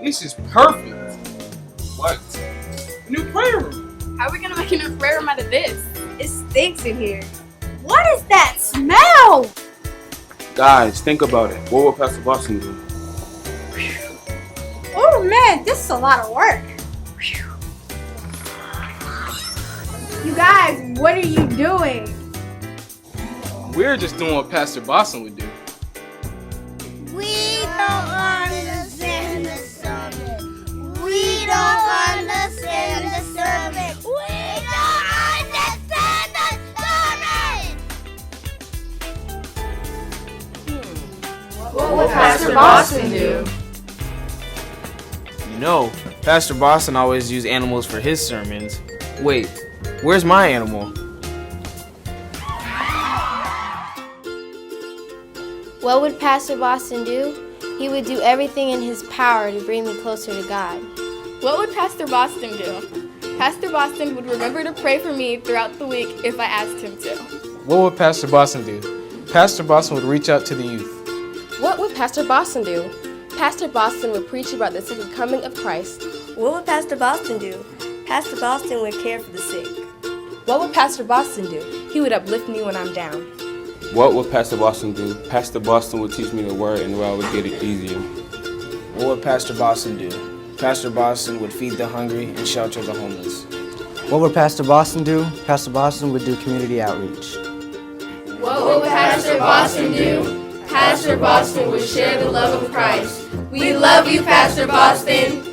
This is perfect. What? A new prayer room. How are we gonna make a new prayer room out of this? It stinks in here. What is that smell? Guys, think about it. What would Pastor Boston do? Oh man, this is a lot of work. You guys, what are you doing? We're just doing what Pastor Boston would do. We don't understand the sermon. We don't understand the sermon. We don't understand the sermon. What would Pastor Boston do? You know, Pastor Boston always used animals for his sermons. Wait, where's my animal? What would Pastor Boston do? He would do everything in his power to bring me closer to God. What would Pastor Boston do? Pastor Boston would remember to pray for me throughout the week if I asked him to. What would Pastor Boston do? Pastor Boston would reach out to the youth. What would Pastor Boston do? Pastor Boston would preach about the second coming of Christ. What would Pastor Boston do? Pastor Boston would care for the sick. What would Pastor Boston do? He would uplift me when I'm down. What would Pastor Boston do? Pastor Boston would teach me the word and the way I would get it easier. What would Pastor Boston do? Pastor Boston would feed the hungry and shelter the homeless. What would Pastor Boston do? Pastor Boston would do community outreach. What would Pastor Boston do? Pastor Boston would share the love of Christ. We love you, Pastor Boston.